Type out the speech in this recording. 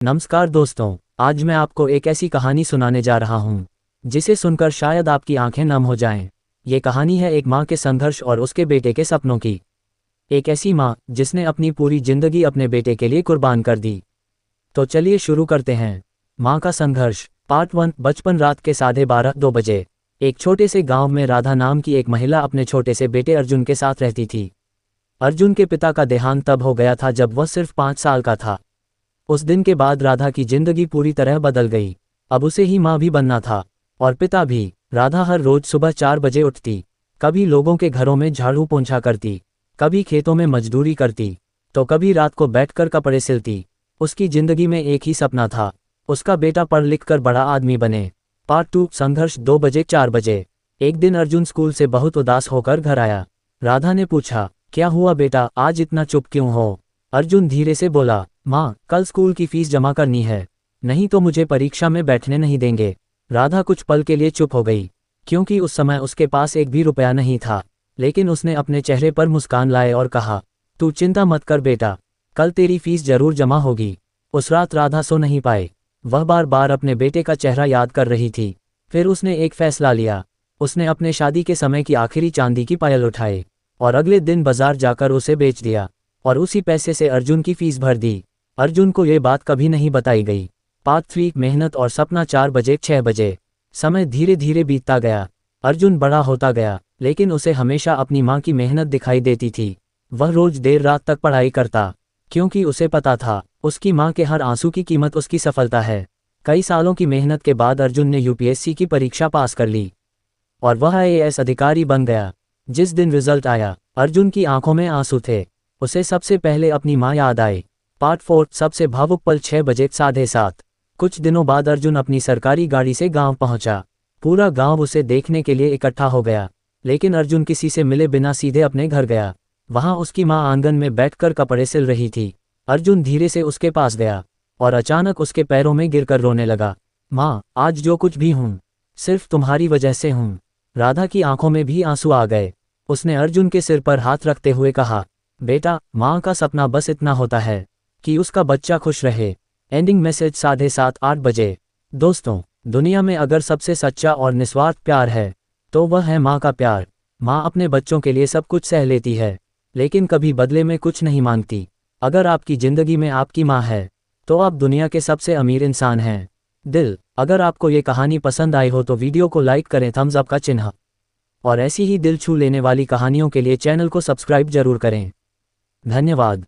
नमस्कार दोस्तों, आज मैं आपको एक ऐसी कहानी सुनाने जा रहा हूँ जिसे सुनकर शायद आपकी आंखें नम हो जाएं। ये कहानी है एक माँ के संघर्ष और उसके बेटे के सपनों की। एक ऐसी माँ जिसने अपनी पूरी जिंदगी अपने बेटे के लिए कुर्बान कर दी। तो चलिए शुरू करते हैं। माँ का संघर्ष पार्ट 1। बचपन। रात के 12:30-2 बजे एक छोटे से गांव में राधा नाम की एक महिला अपने छोटे से बेटे अर्जुन के साथ रहती थी। अर्जुन के पिता का देहांत तब हो गया था जब वह सिर्फ 5 साल का था। उस दिन के बाद राधा की जिंदगी पूरी तरह बदल गई। अब उसे ही माँ भी बनना था और पिता भी। राधा हर रोज सुबह 4 बजे उठती, कभी लोगों के घरों में झाड़ू पोंछा करती, कभी खेतों में मजदूरी करती, तो कभी रात को बैठकर कपड़े सिलती। उसकी जिंदगी में एक ही सपना था, उसका बेटा पढ़ लिख कर बड़ा आदमी बने। पार्ट 2। संघर्ष 2 बजे 4 बजे एक दिन अर्जुन स्कूल से बहुत उदास होकर घर आया। राधा ने पूछा, क्या हुआ बेटा, आज इतना चुप क्यों हो? अर्जुन धीरे से बोला, माँ, कल स्कूल की फीस जमा करनी है, नहीं तो मुझे परीक्षा में बैठने नहीं देंगे। राधा कुछ पल के लिए चुप हो गई, क्योंकि उस समय उसके पास एक भी रुपया नहीं था। लेकिन उसने अपने चेहरे पर मुस्कान लाए और कहा, तू चिंता मत कर बेटा, कल तेरी फीस जरूर जमा होगी। उस रात राधा सो नहीं पाई। वह बार बार अपने बेटे का चेहरा याद कर रही थी। फिर उसने एक फैसला लिया। उसने अपने शादी के समय की आखिरी चांदी की पायल उठाई और अगले दिन बाजार जाकर उसे बेच दिया और उसी पैसे से अर्जुन की फीस भर दी। अर्जुन को ये बात कभी नहीं बताई गई। पार्ट 3। मेहनत और सपना 4 बजे 6 बजे समय धीरे धीरे बीतता गया। अर्जुन बड़ा होता गया, लेकिन उसे हमेशा अपनी माँ की मेहनत दिखाई देती थी। वह रोज देर रात तक पढ़ाई करता, क्योंकि उसे पता था उसकी माँ के हर आंसू की कीमत उसकी सफलता है। कई सालों की मेहनत के बाद अर्जुन ने यूपीएससी की परीक्षा पास कर ली और वह आईएएस अधिकारी बन गया। जिस दिन रिजल्ट आया, अर्जुन की आंखों में आंसू थे। उसे सबसे पहले अपनी माँ याद आई। पार्ट 4। सबसे भावुक पल 6 बजे 7:30 कुछ दिनों बाद अर्जुन अपनी सरकारी गाड़ी से गांव पहुंचा। पूरा गांव उसे देखने के लिए इकट्ठा हो गया, लेकिन अर्जुन किसी से मिले बिना सीधे अपने घर गया। वहां उसकी माँ आंगन में बैठकर कपड़े सिल रही थी। अर्जुन धीरे से उसके पास गया और अचानक उसके पैरों में गिरकर रोने लगा। माँ, आज जो कुछ भी हूँ सिर्फ तुम्हारी वजह से हूँ। राधा की आंखों में भी आंसू आ गए। उसने अर्जुन के सिर पर हाथ रखते हुए कहा, बेटा, माँ का सपना बस इतना होता है कि उसका बच्चा खुश रहे। एंडिंग मैसेज 7:30-8 बजे। दोस्तों, दुनिया में अगर सबसे सच्चा और निस्वार्थ प्यार है तो वह है माँ का प्यार। माँ अपने बच्चों के लिए सब कुछ सह लेती है, लेकिन कभी बदले में कुछ नहीं मांगती। अगर आपकी जिंदगी में आपकी माँ है तो आप दुनिया के सबसे अमीर इंसान हैं। दिल, अगर आपको ये कहानी पसंद आई हो तो वीडियो को लाइक करें, थम्स अप का चिन्ह, और ऐसी ही दिल छू लेने वाली कहानियों के लिए चैनल को सब्सक्राइब जरूर करें। धन्यवाद।